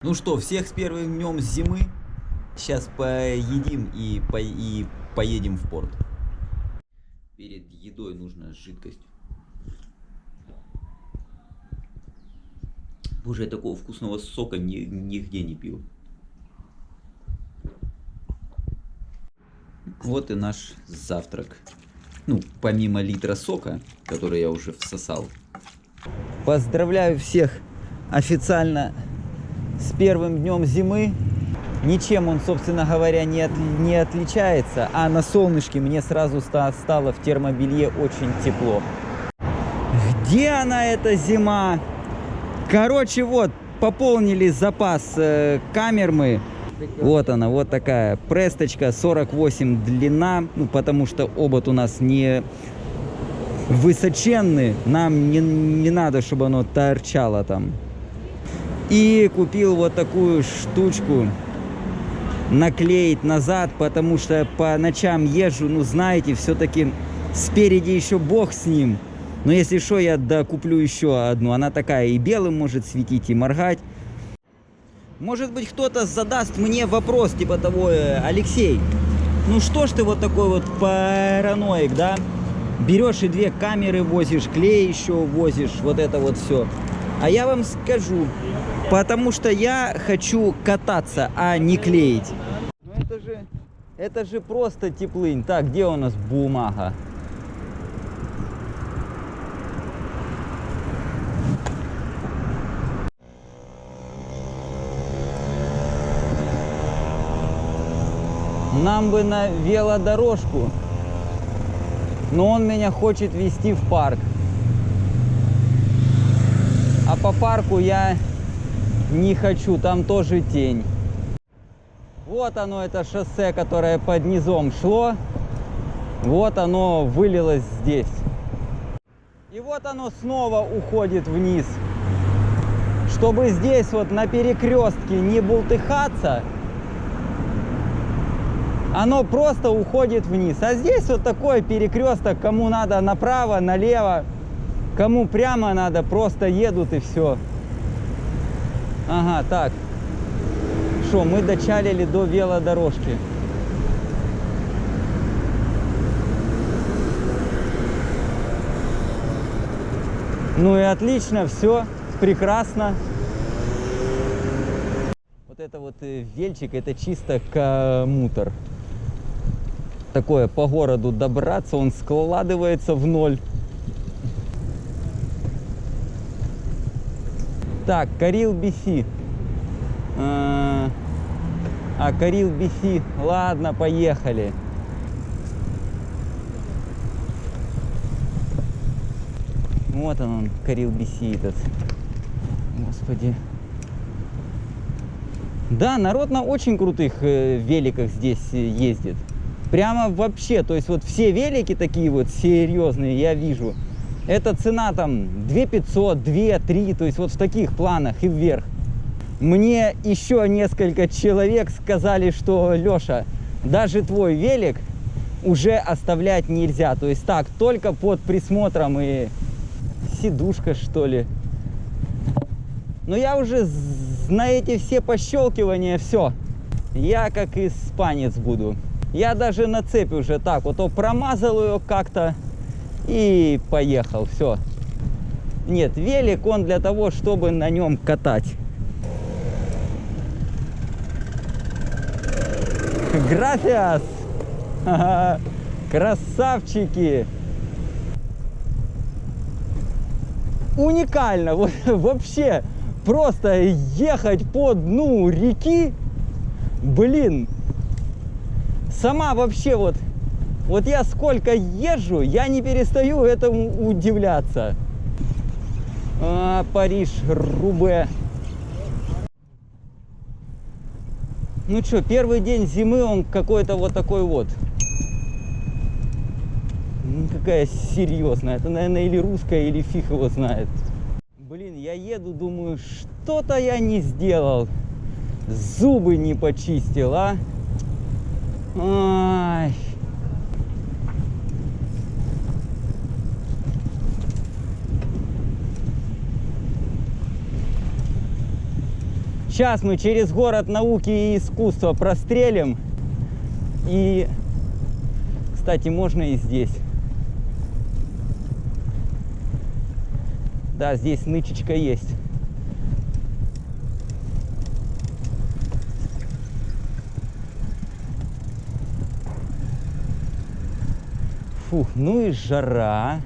Ну что, всех с первым днем зимы. Сейчас поедим и поедем в порт. Перед едой нужна жидкость. Боже, я такого вкусного сока нигде не пил. Вот и наш завтрак. Ну, помимо литра сока, который я уже всосал. Поздравляю всех официально с первым днем зимы. Ничем он, собственно говоря, не отличается. А на солнышке мне сразу стало в термобелье очень тепло. Где она, эта зима? Короче, вот, пополнили запас камер мы. Вот она, вот такая престочка, 48 длина. Ну, потому что обод у нас не высоченный. Нам не надо, чтобы оно торчало там. И купил вот такую штучку наклеить назад, потому что по ночам езжу, ну знаете, все-таки спереди еще бог с ним. Но если что, я докуплю еще одну. Она такая и белым может светить, и моргать. Может быть, кто-то задаст мне вопрос типа того: Алексей, ну что ж ты вот такой вот параноик, да? Берешь и две камеры возишь, клей еще возишь, вот это вот все. А я вам скажу, потому что я хочу кататься, а не клеить. Ну это же просто теплынь. Так, где у нас бумага? Нам бы на велодорожку, но он меня хочет везти в парк. А по парку я не хочу, там тоже тень. Вот оно, это шоссе, которое под низом шло. Вот оно вылилось здесь. И вот оно снова уходит вниз. Чтобы здесь вот на перекрестке не бултыхаться, оно просто уходит вниз. А здесь вот такой перекресток, кому надо направо, налево, кому прямо надо, просто едут и все. Ага, так. Что, мы дочалили до велодорожки. Ну и отлично, все, прекрасно. Вот это вот вельчик, это чисто коммутер. Такое по городу добраться, он складывается в ноль. Так, Карил BC. Карил BC. Ладно, поехали. Вот он, Карил BC этот. Господи. Да, народ на очень крутых великах здесь ездит. Прямо вообще, то есть вот все велики такие вот серьезные я вижу. Это цена там 2500, 2, 3, то есть вот в таких планах и вверх. Мне еще несколько человек сказали, что Леша, даже твой велик уже оставлять нельзя. То есть так, только под присмотром и сидушка, что ли. Но я уже на эти все пощелкивания, все. Я как испанец буду. Я даже на цепи уже так вот промазал ее как-то. И поехал, все. Нет, велик он для того, чтобы на нем катать. Графиас! Красавчики! Уникально! Вот, вообще, просто ехать по дну реки, блин, сама вообще вот я сколько езжу, я не перестаю этому удивляться. Париж, Рубе. Ну что, первый день зимы, он какой-то вот такой вот. Какая серьезная. Это, наверное, или русская, или фиг его знает. Блин, я еду, думаю, что-то я не сделал. Зубы не почистил, а? Ай. Сейчас мы через город науки и искусства прострелим. И, кстати, можно и здесь. Да, здесь нычечка есть. Фух, ну и жара.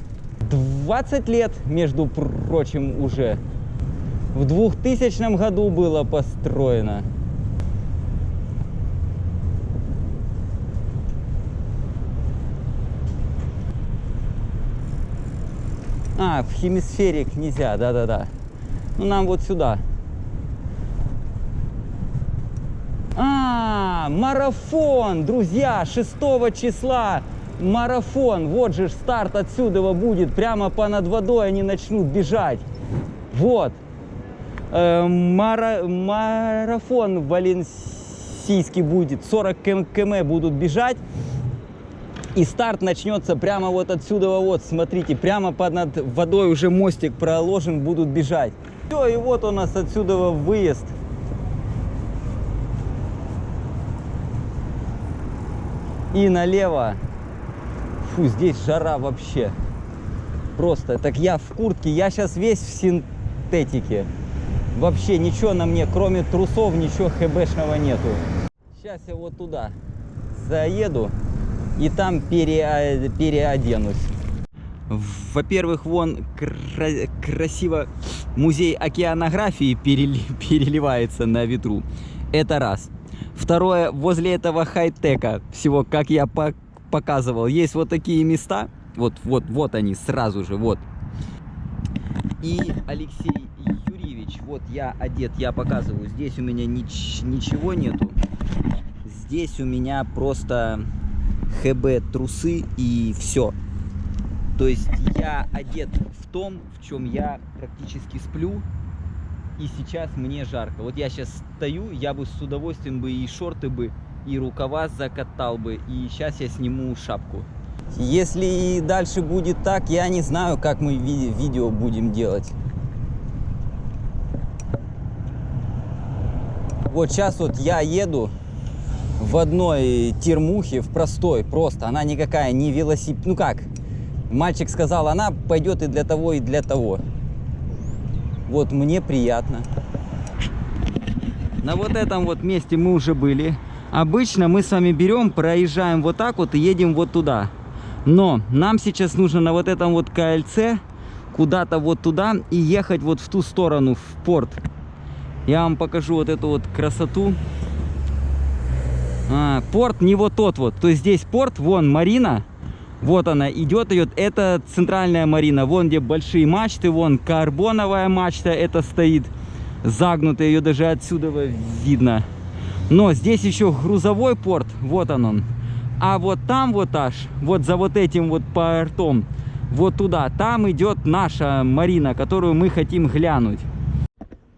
20 лет, между прочим, уже. В 2000 году было построено. А, в Хемисферик нельзя, да-да-да. Ну, нам вот сюда. А, марафон, друзья, 6 числа. Марафон, вот же старт отсюда будет, прямо понад водой они начнут бежать. Вот. Марафон валенсийский будет, 40 км будут бежать. И старт начнется прямо вот отсюда, вот, смотрите, прямо понад водой уже мостик проложен, будут бежать. Все, и вот у нас отсюда выезд. И налево. Фу, здесь жара вообще. Просто. Так я в куртке, я сейчас весь в синтетике. Вообще ничего на мне, кроме трусов, ничего хэбэшного нету. Сейчас я вот туда заеду и там переоденусь. Во-первых, вон красиво музей океанографии переливается на ветру. Это раз. Второе, возле этого хай-тека всего, как я показывал, есть вот такие места. Вот они сразу же, вот. И Алексей Юрьевич, вот я одет, я показываю. Здесь у меня ничего нету. Здесь у меня просто ХБ трусы и все. То есть я одет в том, в чем я практически сплю. И сейчас мне жарко. Вот я сейчас стою, я бы с удовольствием бы и шорты бы, и рукава закатал бы. И сейчас я сниму шапку. Если и дальше будет так, я не знаю, как мы видео будем делать. Вот сейчас вот я еду в одной термухе, в простой, просто. Она никакая не велосипед. Ну как, мальчик сказал, она пойдет и для того, и для того. Вот мне приятно. На вот этом вот месте мы уже были. Обычно мы с вами берем, проезжаем вот так вот и едем вот туда. Но нам сейчас нужно на вот этом вот кольце куда-то вот туда и ехать вот в ту сторону, в порт. Я вам покажу вот эту вот красоту. Порт не вот тот вот. То есть здесь порт, вон марина. Вот она идет, это центральная марина. Вон где большие мачты, вон карбоновая мачта это стоит. Загнутая, ее даже отсюда видно. Но здесь еще грузовой порт, вот он. А вот там вот аж, вот за вот этим вот портом, вот туда, там идет наша марина, которую мы хотим глянуть.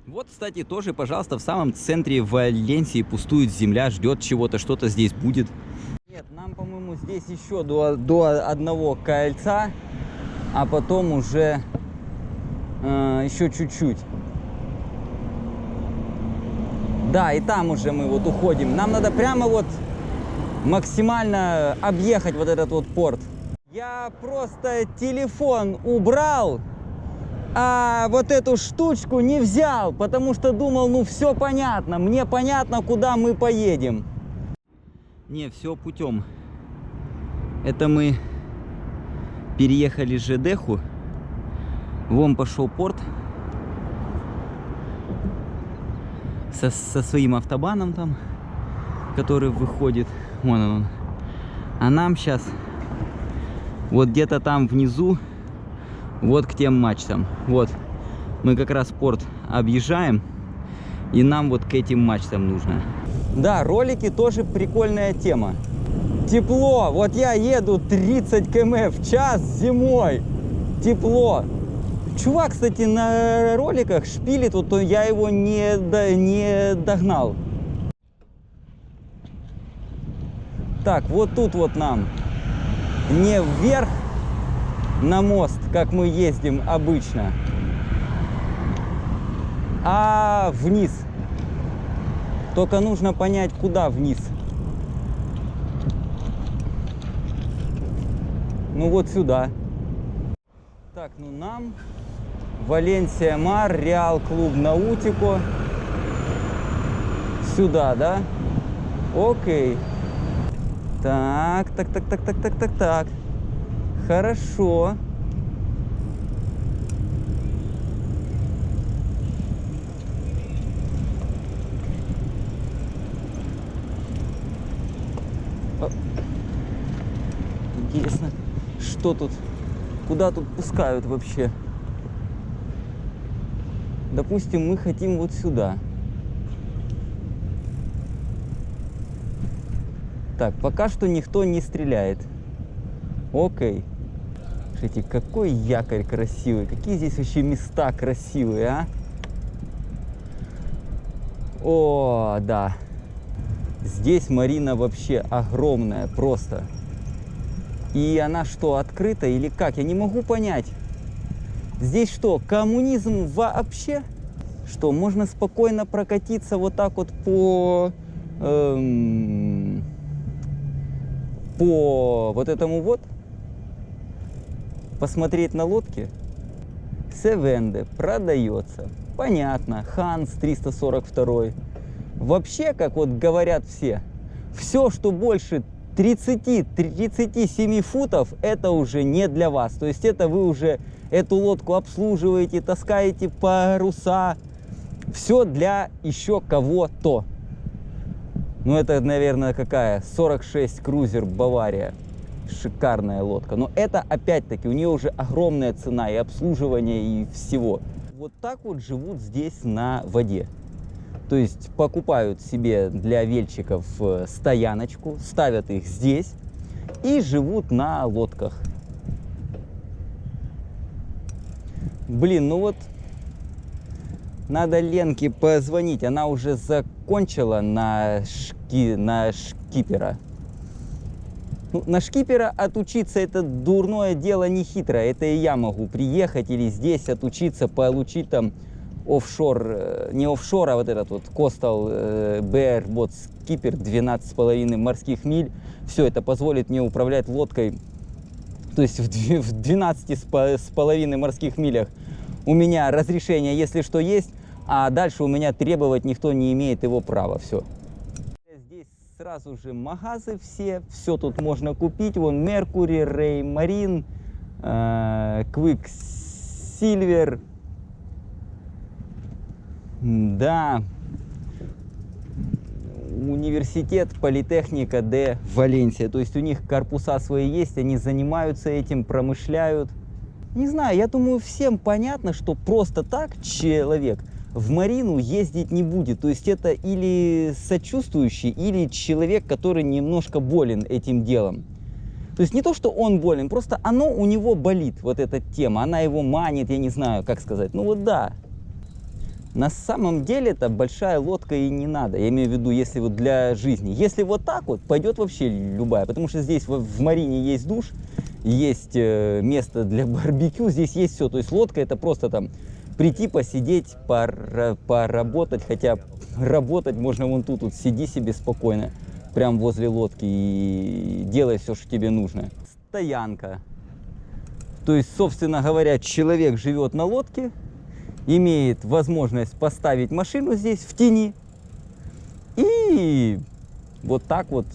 Вот, кстати, тоже, пожалуйста, в самом центре Валенсии пустует земля, ждет чего-то, что-то здесь будет. Нет, нам, по-моему, здесь еще до одного кольца, а потом уже еще чуть-чуть. Да, и там уже мы вот уходим. Нам надо прямо вот максимально объехать вот этот вот порт. Я просто телефон убрал, а вот эту штучку не взял, потому что думал, ну все понятно, мне понятно, куда мы поедем. Не, все путем. Это мы переехали ЖДХу. Вон пошел порт со своим автобаном там, который выходит. Вон он. А нам сейчас вот где-то там внизу, вот к тем мачтам. Вот мы как раз порт объезжаем, и нам вот к этим мачтам нужно. Да, ролики тоже прикольная тема. Тепло. Вот я еду 30 км в час зимой. Тепло. Чувак, кстати, на роликах шпилит, вот я его не догнал. Так, вот тут вот нам не вверх на мост, как мы ездим обычно, а вниз. Только нужно понять, куда вниз. Ну вот сюда. Так, ну нам Валенсия Мар, Реал Клуб Наутико. Сюда, да? Окей. Так. Хорошо. Интересно, что тут, куда тут пускают вообще? Допустим, мы хотим вот сюда. Так, пока что никто не стреляет. Окей. Слушайте, какой якорь красивый. Какие здесь вообще места красивые, а? О, да. Здесь марина вообще огромная, просто. И она что, открыта или как? Я не могу понять. Здесь что, коммунизм вообще? Что, можно спокойно прокатиться вот так вот по вот этому вот? Посмотреть на лодки? Севенде продается. Понятно. Ханс 342. Вообще, как вот говорят все что больше 30-37 футов, это уже не для вас. То есть это вы уже эту лодку обслуживаете, таскаете паруса. Все для еще кого-то. Ну это, наверное, какая? 46 крузер Бавария. Шикарная лодка. Но это опять-таки у нее уже огромная цена и обслуживание, и всего. Вот так вот живут здесь на воде. То есть покупают себе для вельчиков стояночку, ставят их здесь и живут на лодках. Блин, ну вот надо Ленке позвонить. Она уже закончила на шкипера. Ну, на шкипера отучиться — это дурное дело, не хитрое. Это и я могу приехать или здесь отучиться, получить там офшор, не офшор, а вот этот вот Coastal Bareboat Skipper 12,5 морских миль. Все это позволит мне управлять лодкой. То есть в 12,5 морских милях у меня разрешение, если что, есть, а дальше у меня требовать никто не имеет его права. Все. Здесь сразу же магазы все тут можно купить. Вон Mercury, Raymarine, Quicksilver. Да, университет, политехника де Валенсия. То есть у них корпуса свои есть, они занимаются этим, промышляют. Не знаю, я думаю, всем понятно, что просто так человек в марину ездить не будет. То есть это или сочувствующий, или человек, который немножко болен этим делом. То есть не то, что он болен, просто оно у него болит, вот эта тема. Она его манит, я не знаю, как сказать. Ну вот да. На самом деле это большая лодка и не надо. Я имею в виду, если вот для жизни. Если вот так вот, пойдет вообще любая. Потому что здесь в марине есть душ, есть место для барбекю, здесь есть все. То есть лодка — это просто там прийти, посидеть, поработать. Хотя работать можно вон тут. Вот сиди себе спокойно, прям возле лодки и делай все, что тебе нужно. Стоянка. То есть, собственно говоря, человек живет на лодке, имеет возможность поставить машину здесь в тени и вот так вот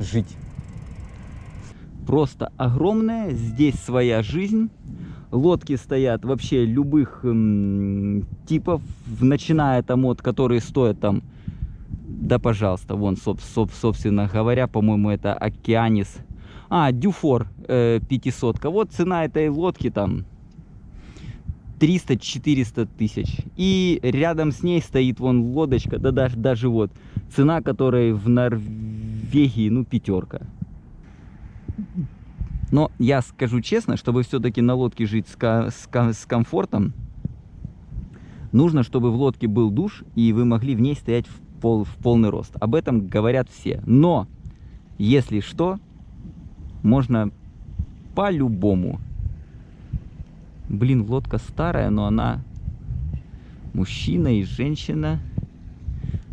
жить. Просто огромная, здесь своя жизнь. Лодки стоят вообще любых типов, начиная там от, которые стоят там, да пожалуйста, вон, собственно говоря, по-моему, это Океанис. Дюфор 500. Вот цена этой лодки там 300-400 тысяч. И рядом с ней стоит вон лодочка, да даже вот цена которой в Норвегии, ну, 5. Но я скажу честно, чтобы все-таки на лодке жить с комфортом, нужно, чтобы в лодке был душ, и вы могли в ней стоять в полный рост. Об этом говорят все. Но, если что, можно по-любому. Блин, лодка старая, но она Мужчина и женщина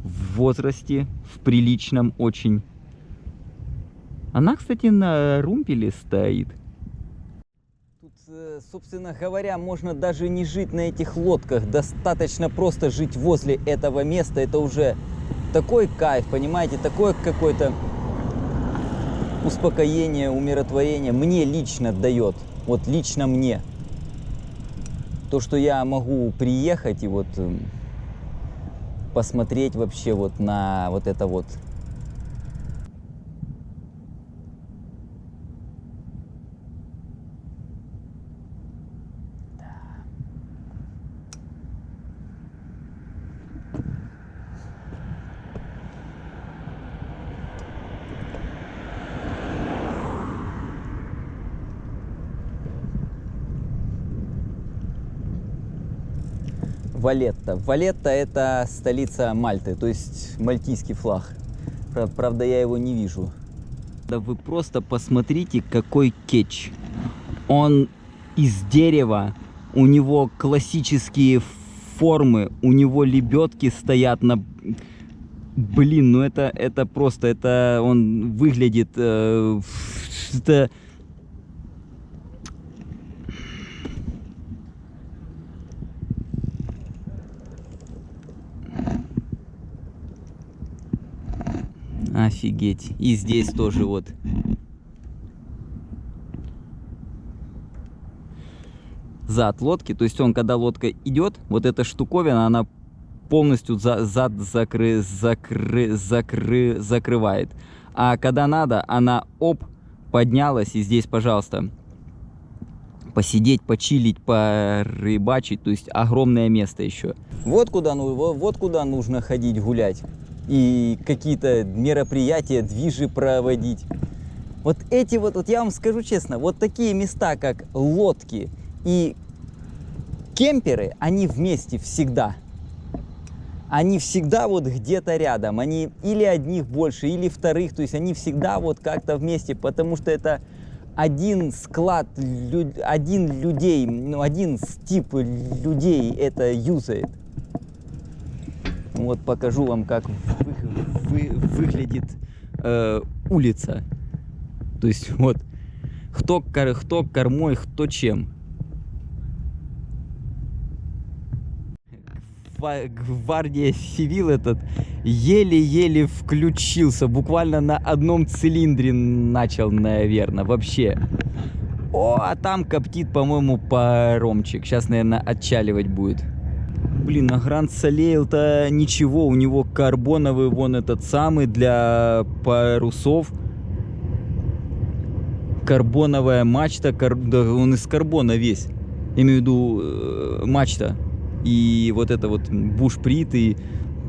в возрасте, в приличном очень. Она, кстати, на румпеле стоит. Тут, собственно говоря, можно даже не жить на этих лодках. Достаточно просто жить возле этого места. Это уже такой кайф, понимаете, такое какое-то успокоение, умиротворение мне лично дает. Вот лично мне. То, что я могу приехать и вот посмотреть вообще вот на вот это вот. Валетта. Валетта — это столица Мальты, то есть мальтийский флаг. Правда, я его не вижу. Да вы просто посмотрите, какой кетч. Он из дерева, у него классические формы, у него лебедки стоят на... Блин, ну это просто, это он выглядит... это... Офигеть. И здесь тоже вот. Зад лодки. То есть он, когда лодка идет, вот эта штуковина, она полностью зад закрывает. А когда надо, она поднялась. И здесь, пожалуйста, посидеть, почилить, порыбачить. То есть огромное место еще. Вот куда нужно ходить гулять. И какие-то мероприятия, движи проводить. Вот эти вот я вам скажу честно, вот такие места, как лодки и кемперы, они вместе всегда. Они всегда вот где-то рядом. Они или одних больше, или вторых. То есть они всегда вот как-то вместе, потому что это один склад, один тип людей это юзает. Вот покажу вам, как выглядит улица. То есть вот кто кормой, кто чем. Гвардия Сивил этот еле-еле включился. Буквально на одном цилиндре начал, наверное, вообще. О, а там коптит, по-моему, паромчик. Сейчас, наверное, отчаливать будет. Блин, а Гранд Солейл-то ничего, у него карбоновый вон этот самый для парусов. Карбоновая мачта, да, он из карбона весь. Имею в виду мачта. И вот это вот бушприт, и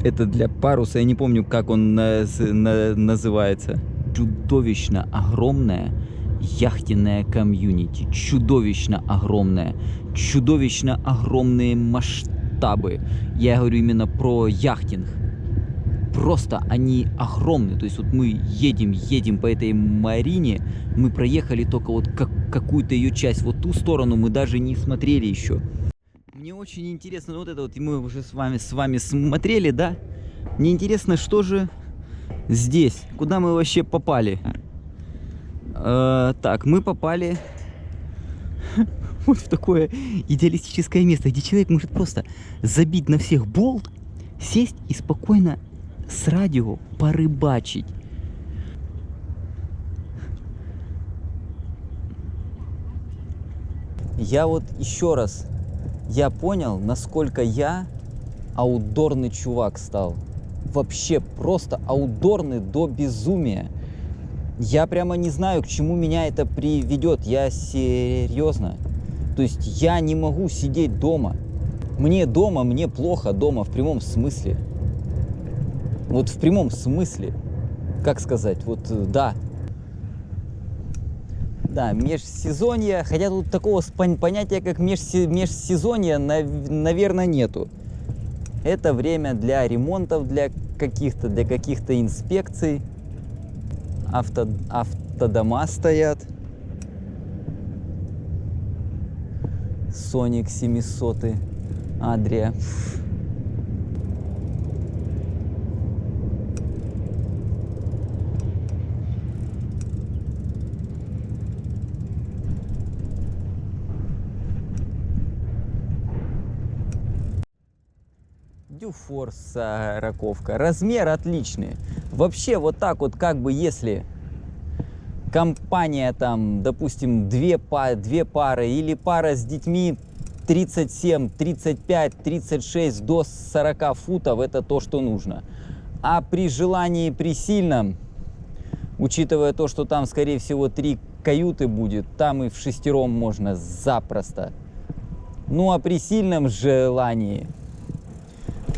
это для паруса, я не помню, как он называется. Чудовищно огромная яхтенная комьюнити. Чудовищно огромная. Чудовищно огромные масштабы. Я говорю именно про яхтинг. Просто они огромные. То есть вот мы едем по этой марине. Мы проехали только вот какую-то ее часть. Вот ту сторону мы даже не смотрели еще. Мне очень интересно, вот это вот мы уже с вами смотрели, да? Мне интересно, что же здесь? Куда мы вообще попали? Так, мы попали вот в такое идеалистическое место, где человек может просто забить на всех болт, сесть и спокойно с радио порыбачить. Я вот еще раз, я понял, насколько я аутдорный чувак стал. Вообще просто аутдорный до безумия. Я прямо не знаю, к чему меня это приведет. Я серьезно. То есть я не могу сидеть дома. Мне плохо дома в прямом смысле. Вот в прямом смысле. Как сказать? Вот да. Да, межсезонье. Хотя тут такого понятия, как межсезонье, наверное, нету. Это время для ремонтов, для каких-то инспекций. Автодома стоят. Соник 700 Адрия. Дюфор 40-ка. Размер отличный. Вообще вот так вот, как бы, если компания там, допустим, две пары или пара с детьми 37, 35, 36 до 40 футов, это то, что нужно. А при желании, при сильном, учитывая то, что там, скорее всего, 3 каюты будет, там и в шестером можно запросто. Ну а при сильном желании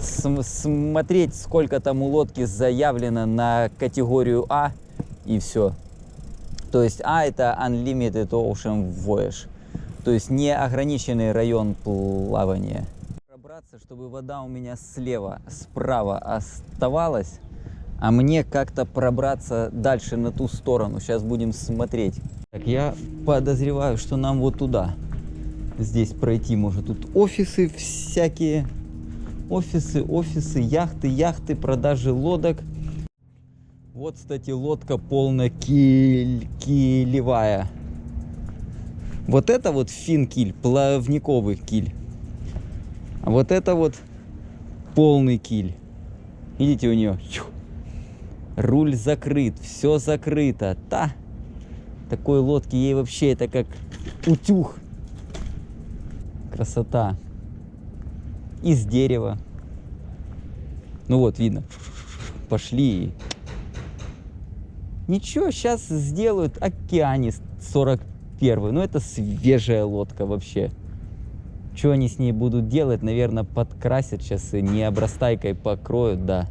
смотреть, сколько там у лодки заявлено на категорию А, и все. То есть А — это Unlimited Ocean Voyage, то есть неограниченный район плавания. Пробраться, чтобы вода у меня слева, справа оставалась, а мне как-то пробраться дальше на ту сторону. Сейчас будем смотреть. Так, я подозреваю, что нам вот туда, здесь пройти может. Тут офисы всякие, офисы, яхты, продажи лодок. Вот, кстати, лодка полнокилевая. Вот это вот фин-киль, плавниковый киль. А вот это вот полный киль. Видите, у нее руль закрыт, все закрыто. Такой лодки ей вообще это как утюг. Красота. Из дерева. Ну вот, видно. Пошли. Ничего, сейчас сделают Океанис 41. Ну, это свежая лодка вообще. Что они с ней будут делать? Наверное, подкрасят сейчас и не обрастайкой покроют, да.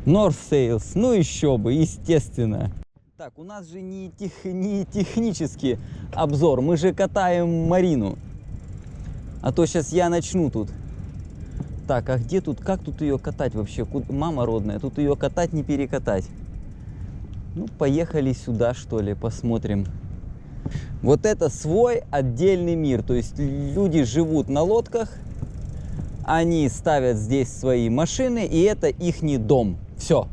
North Sails, ну еще бы, естественно. Так, у нас же не технический обзор, мы же катаем Марину. А то сейчас я начну тут. Так, а где тут, как тут ее катать вообще? Мама родная, тут ее катать не перекатать. Ну, поехали сюда, что ли, посмотрим. Вот это свой отдельный мир. То есть люди живут на лодках, они ставят здесь свои машины, и это ихний дом. Все.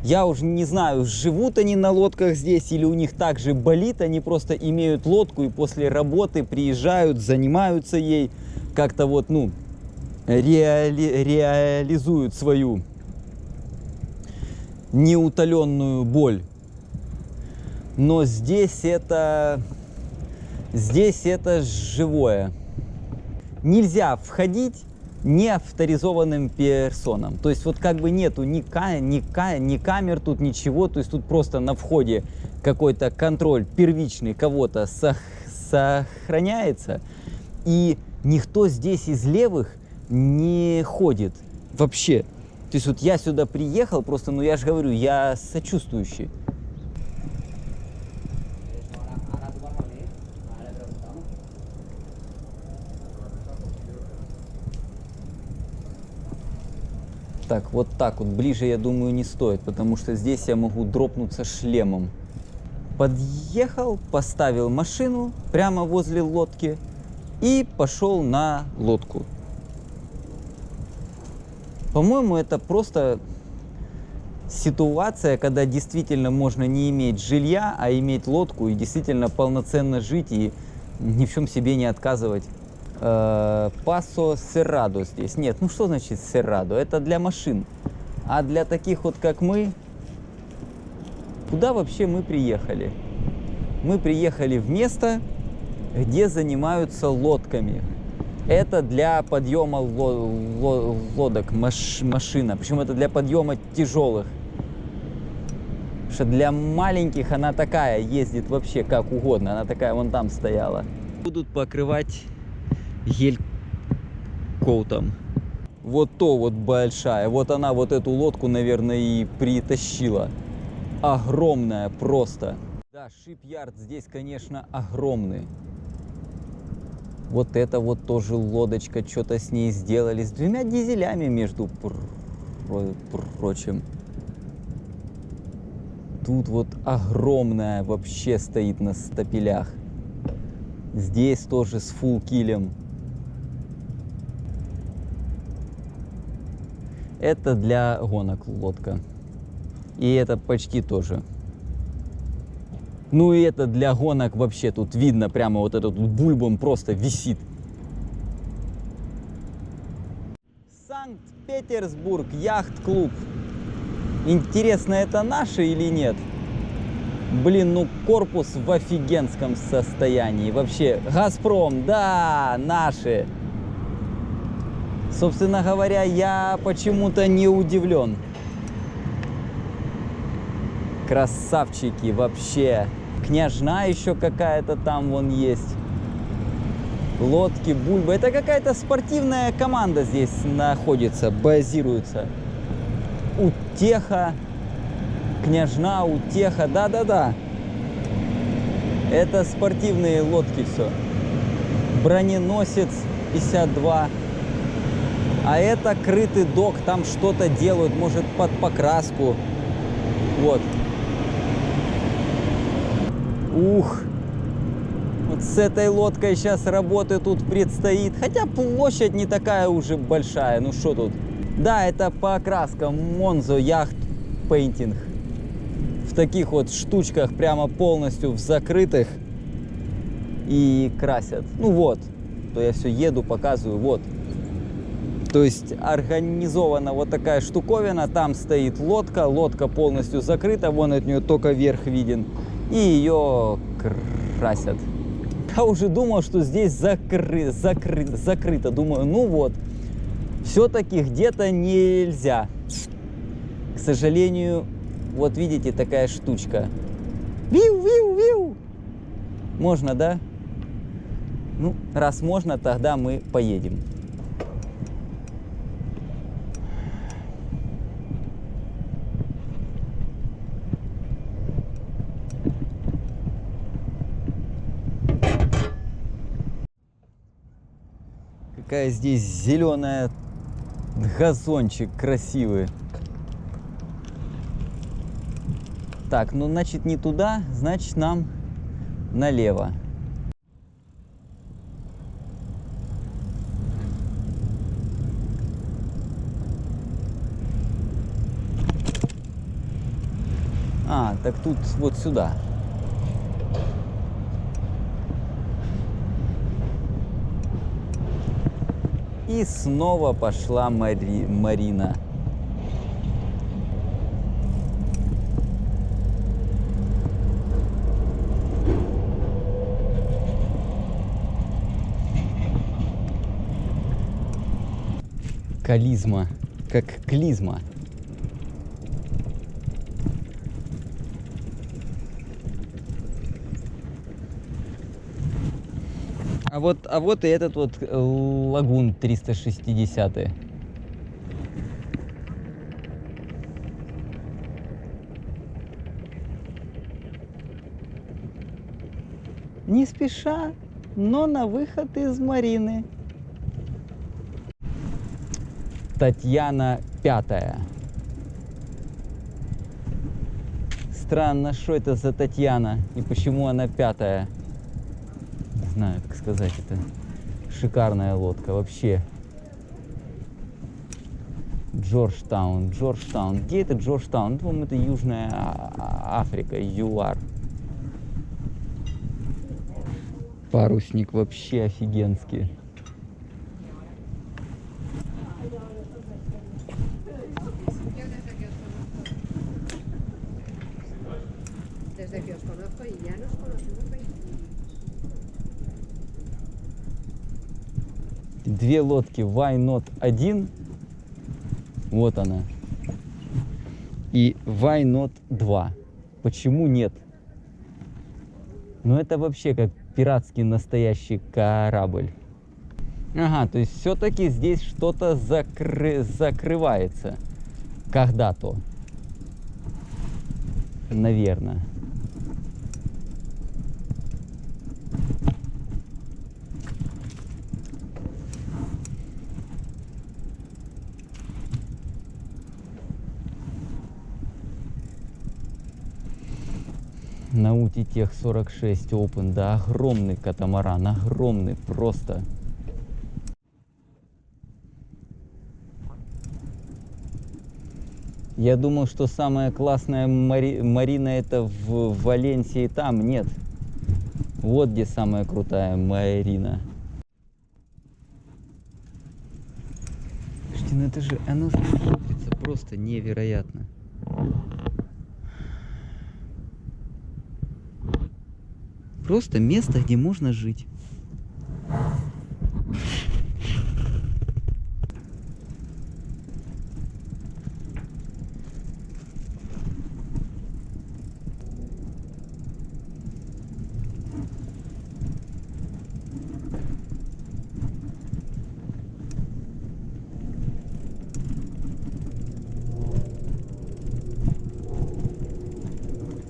Я уже не знаю, живут они на лодках здесь или у них также болит, они просто имеют лодку и после работы приезжают, занимаются ей, как-то вот, ну, реализуют свою неутоленную боль. Но здесь это живое. Нельзя входить неавторизованным персонам. То есть вот как бы нету ни камер тут, ничего. То есть тут просто на входе какой-то контроль первичный кого-то сохраняется. И никто здесь из левых не ходит вообще. То есть вот я сюда приехал просто, ну я же говорю, я сочувствующий. Так вот ближе, я думаю, не стоит, потому что здесь я могу дропнуться шлемом. Подъехал, поставил машину прямо возле лодки и пошел на лодку. По-моему, это просто ситуация, когда действительно можно не иметь жилья, а иметь лодку и действительно полноценно жить и ни в чем себе не отказывать. Пасо Серрадо здесь. Нет, ну что значит Серрадо? Это для машин. А для таких вот, как мы, куда вообще мы приехали? Мы приехали в место, где занимаются лодками. Это для подъема лодок, машина. Причем это для подъема тяжелых. Потому что для маленьких она такая, ездит вообще как угодно. Она такая вон там стояла. Будут покрывать гель-коутом. Вот то вот большая. Вот она вот эту лодку, наверное, и притащила. Огромная просто. Да, шипярд здесь, конечно, огромный. Вот это вот тоже лодочка, что-то с ней сделали. С 2 дизелями, между прочим. Тут вот огромная вообще стоит на стапелях. Здесь тоже с фулл-килем. Это для гонок лодка. И это почти тоже. Ну и это для гонок вообще тут видно, прямо вот этот бульбом просто висит. Санкт-Петербург яхт-клуб. Интересно, это наши или нет? Блин, ну корпус в офигенском состоянии. Вообще, Газпром, да, наши. Собственно говоря, я почему-то не удивлен. Красавчики, вообще. Княжна еще какая-то там вон есть. Лодки, бульба. Это какая-то спортивная команда здесь находится, базируется. Утеха. Княжна, Утеха. Да-да-да. Это спортивные лодки все. Броненосец 52. А это крытый док. Там что-то делают. Может, под покраску. Вот. Ух. Вот с этой лодкой сейчас работы тут предстоит. Хотя площадь не такая уже большая. Ну что тут? Да, это покраска Монзо Yacht Painting. В таких вот штучках прямо полностью в закрытых. И красят. Ну вот. То я все еду, показываю. Вот. То есть организована вот такая штуковина. Там стоит лодка. Лодка полностью закрыта. Вон от нее только верх виден. И ее красят. Я уже думал, что здесь закрыто. Думаю, ну вот, все-таки где-то нельзя. К сожалению, вот видите, такая штучка. Виу-виу-виу. Можно, да? Ну, раз можно, тогда мы поедем. Какая здесь зеленая, газончик красивый. Так, ну значит не туда, значит нам налево. А, так тут вот сюда. И снова пошла Марина. Кализма, как клизма. А вот и этот вот лагун 360. Не спеша, но на выход из Марины. Татьяна 5. Странно, что это за Татьяна и почему она 5. Не знаю, как сказать, это шикарная лодка вообще. Джорджтаун. Где это Джорджтаун? По-моему, это Южная Африка, ЮАР. Парусник вообще офигенский. Desde que os conozco y ya nos conocemos 20 años. Две лодки Why Not 1. Вот она. И Why Not 2. Почему нет? Ну это вообще как пиратский настоящий корабль. Ага, то есть все-таки здесь что-то закрывается. Когда-то. Наверное. Наути Тех 46 Open, да, огромный катамаран, огромный просто. Я думал, что самая классная марина это в Валенсии, там нет. Вот где самая крутая марина. Слушайте, ну это же, оно смотрится просто невероятно. Просто место, где можно жить.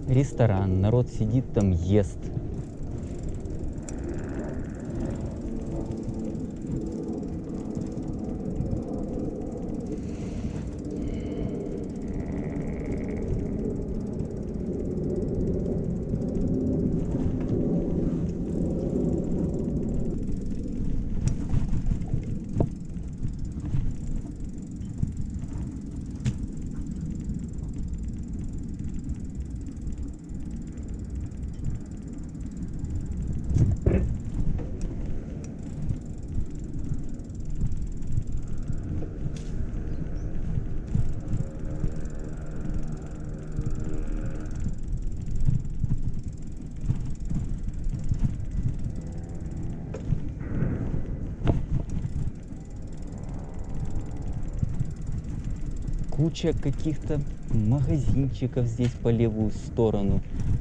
Ресторан, народ сидит там, ест. Куча каких-то магазинчиков здесь по левую сторону.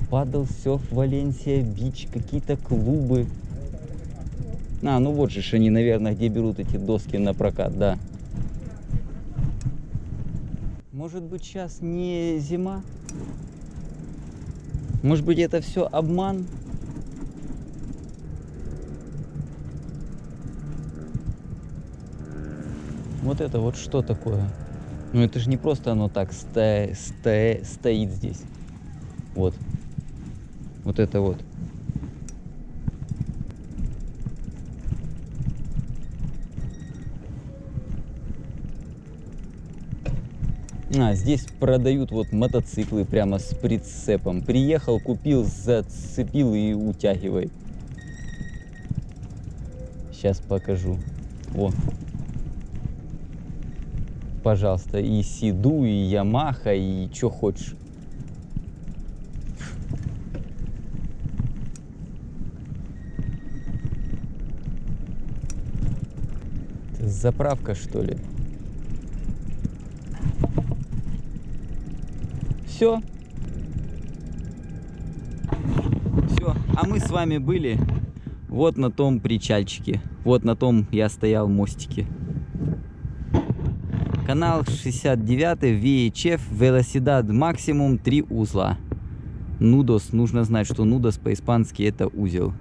Падал Surf Валенсия Бич, какие-то клубы. А, ну вот же они, наверное, где берут эти доски на прокат, да. Может быть, сейчас не зима? Может быть, это все обман? Вот это вот что такое? Ну это же не просто оно так стоит здесь. Вот. Вот это вот. А, здесь продают вот мотоциклы прямо с прицепом. Приехал, купил, зацепил и утягивай. Сейчас покажу. О. Пожалуйста, и Сиду, и Ямаха, и что хочешь. Это заправка, что ли? Все. Все. А мы с вами были вот на том причальчике. Вот на том я стоял мостике. Канал 69 VHF Velocidad Maximum 3 узла. Нудос. Нужно знать, что нудос по-испански это узел.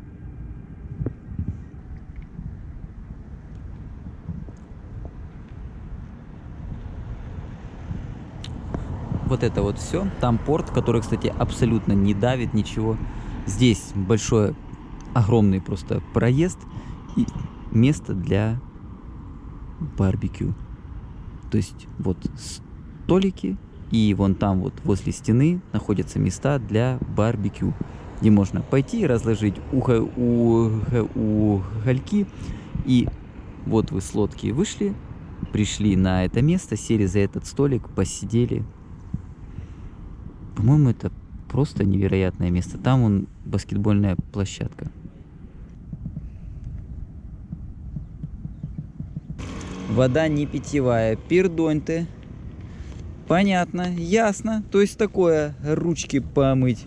Вот это вот все. Там порт, который, кстати, абсолютно не давит ничего. Здесь большой, огромный просто проезд и место для барбекю. То есть вот столики, и вон там вот возле стены находятся места для барбекю, где можно пойти и разложить угольки. И вот вы с лодки вышли, пришли на это место, сели за этот столик, посидели. По-моему, это просто невероятное место. Там вон баскетбольная площадка. Вода не питьевая. Пердонь ты. Понятно, ясно. То есть такое, ручки помыть.